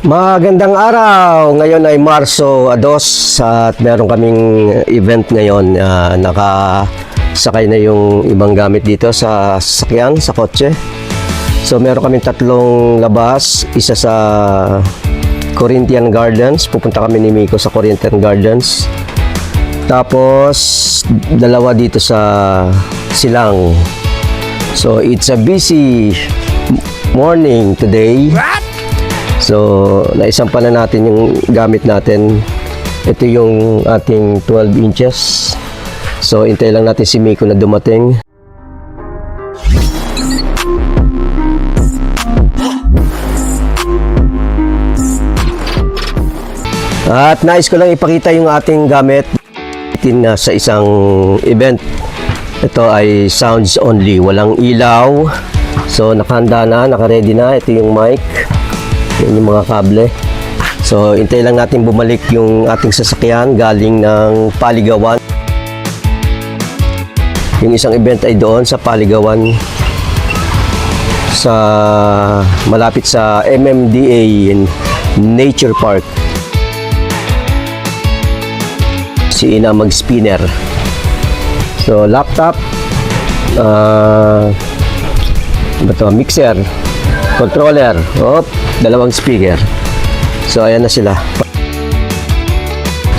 Magandang araw! Ngayon ay Marso 2 at meron kaming event ngayon. Nakasakay na yung ibang gamit dito sa sasakyan, sa kotse. So meron kaming tatlong labas. Isa sa Corinthian Gardens. Pupunta kami ni Miko sa Corinthian Gardens. Tapos dalawa dito sa Silang. So it's a busy morning today. So, naisampa na natin yung gamit natin. Ito yung ating 12 inches. So, hintay lang natin si Miko na dumating. At nais ko lang ipakita yung ating gamit sa isang event. Ito ay sounds only, walang ilaw. So, nakahanda na, naka-ready na. Ito yung mic. Yan yung mga kable. So, hintay lang natin bumalik yung ating sasakyan galing ng Paligawan. Yung isang event ay doon sa Paligawan, sa malapit sa MMDA Nature Park. Si Ina mag-spinner. So, laptop, mixer, controller, dalawang speaker. So, ayan na sila.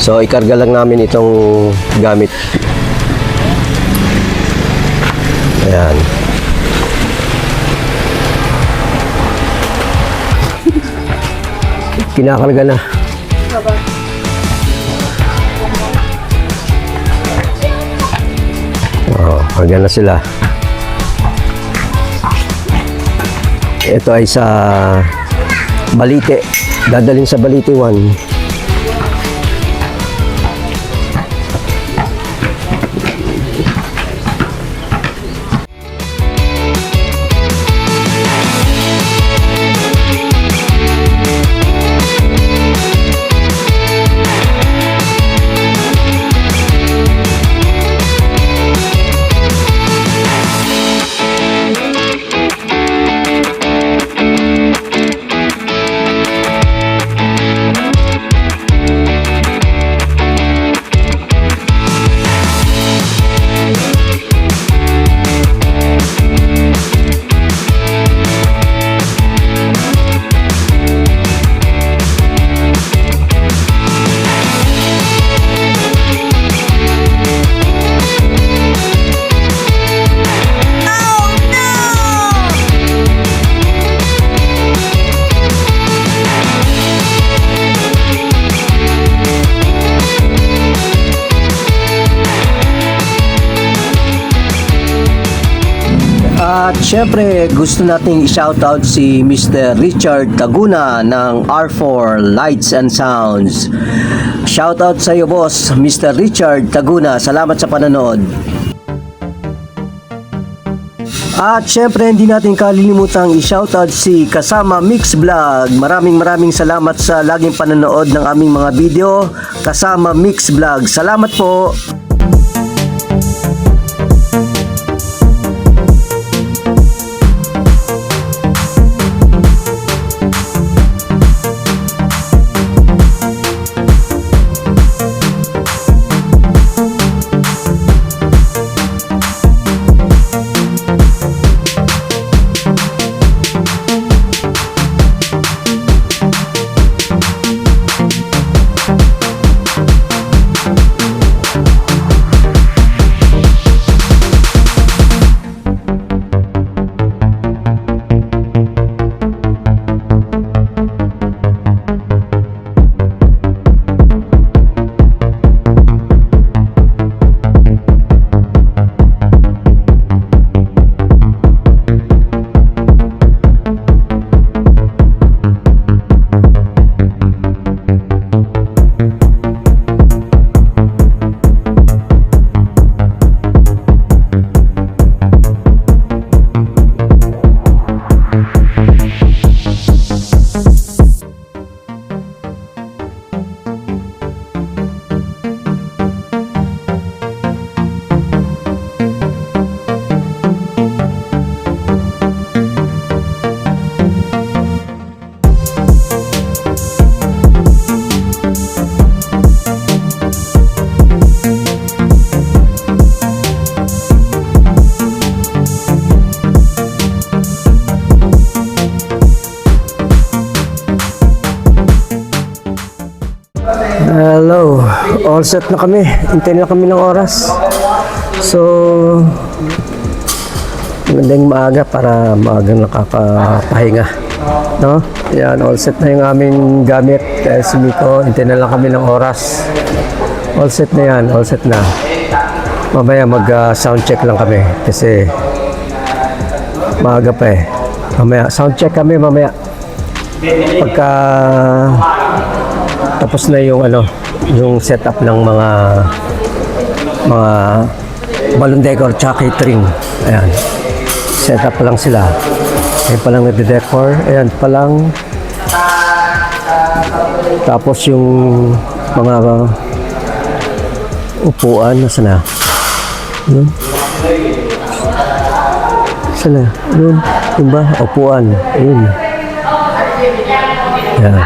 So, ikarga lang namin itong gamit. Ayan. Kinakarga na. Karga na sila. Ito ay sa Balite. Dadalhin sa Balite 1. At syempre, gusto nating i-shoutout si Mr. Richard Taguna ng R4 Lights and Sounds. Shoutout sa iyo, boss, Mr. Richard Taguna. Salamat sa panonood. At syempre, hindi natin kalilimutang i-shoutout si Kasama Mix Vlog. Maraming salamat sa laging panonood ng aming mga video. Kasama Mix Vlog. Salamat po. Hello, all set na kami. Hintayin na kami ng oras. So, magandang maaga para maagang nakakapahinga. No? Yan, all set na yung aming gamit. Kaya si Miko, hintayin na lang kami ng oras. All set na yan, all set na. Mamaya mag-sound check lang kami kasi maaga pa eh. Mamaya, sound check kami mamaya. Pagka tapos na yung yung setup ng mga balloon decor tsaka catering. Ayan. Setup pa lang sila. Ayan pa lang nagde-decor. Ayan pa lang. Tapos yung mga upuan, nasa na? Sana? Yun. Yun ba? Upuan. Yun. Ayan.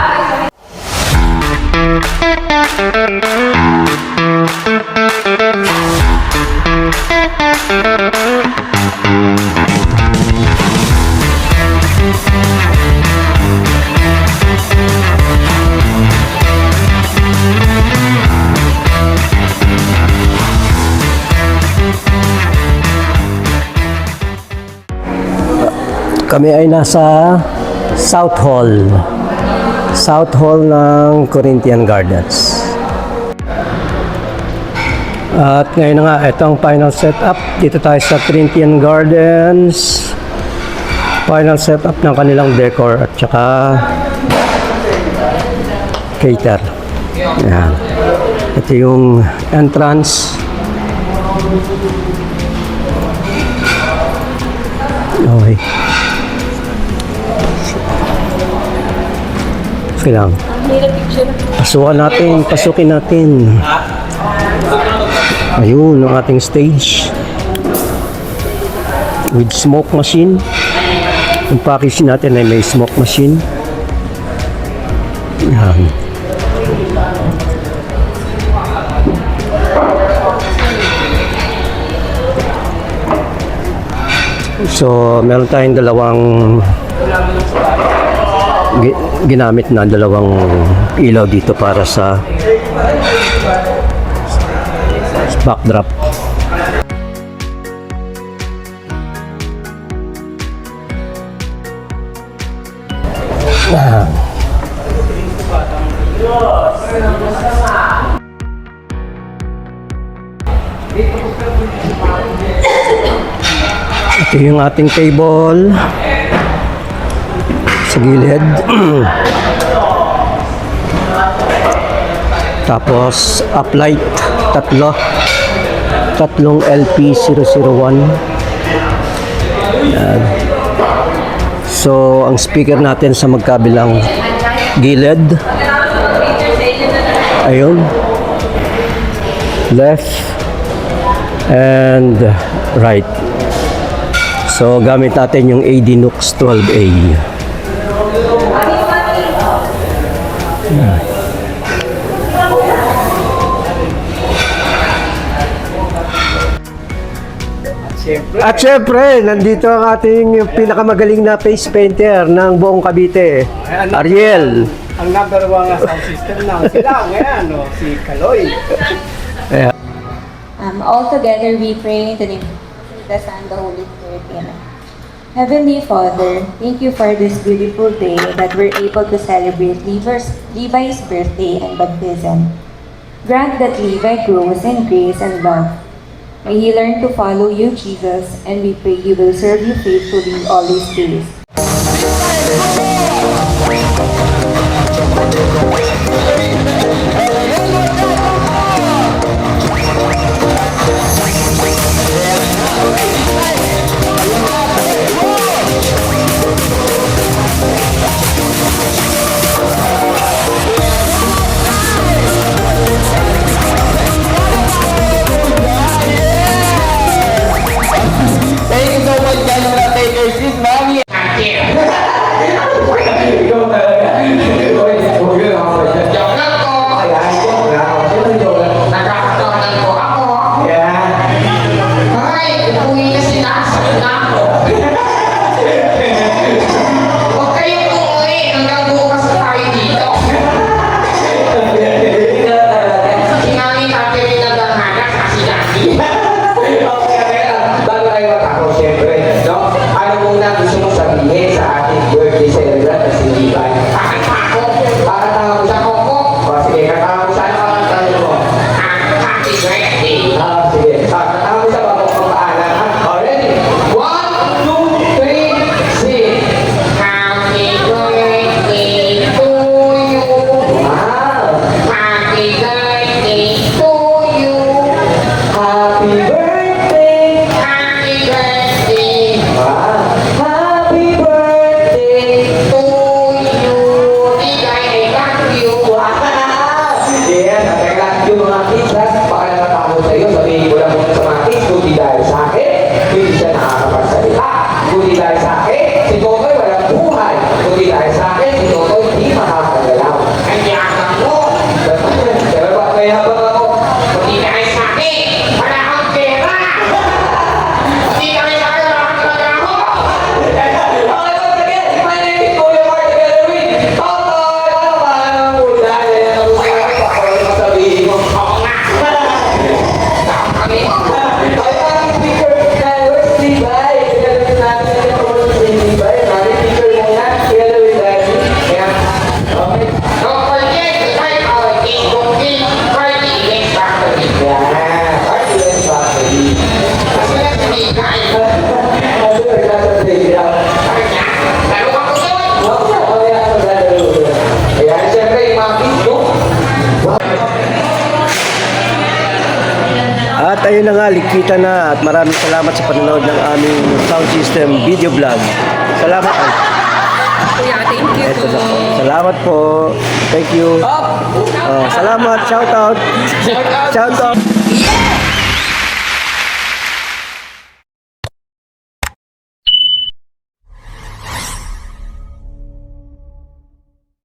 Kami ay nasa South Hall. South Hall ng Corinthian Gardens. At ngayon na nga, ito ang final setup. Dito tayo sa Corinthian Gardens. Final setup ng kanilang decor at saka cater. Yan. Ito yung entrance. Okay. Okay lang. Pasukin natin. Ayun, ang ating stage. With smoke machine. Yung package natin ay may smoke machine. Yan. So, meron tayong dalawang ginamit na dalawang ilaw dito para sa backdrop. Ito yung ating table sa gilid. Tapos uplight tatlong LP001. Yan. So ang speaker natin sa magkabilang gilid, ayun, left and right. So gamit natin yung ADNUX 12A. At syempre, nandito ang ating pinakamagaling na face painter ng buong Cavite, Ariel. Ang number one sound system na sila ngayon, no? Si Kaloy. All together we pray in the name of the Son, the Holy Spirit. Amen. Heavenly Father, thank you for this beautiful day that we're able to celebrate Levi's birthday and baptism. Grant that Levi grows in grace and love. May he learn to follow you, Jesus, and we pray he will serve you faithfully all his days. Thank you so much, guys, for taking this, mommy. ayun na nga, ligpitan na at maraming salamat sa panonood ng aming sound system video vlog. Salamat. Kuya, thank you Ito po. na po. Salamat po. Thank you. Salamat. Shout out. Shout out.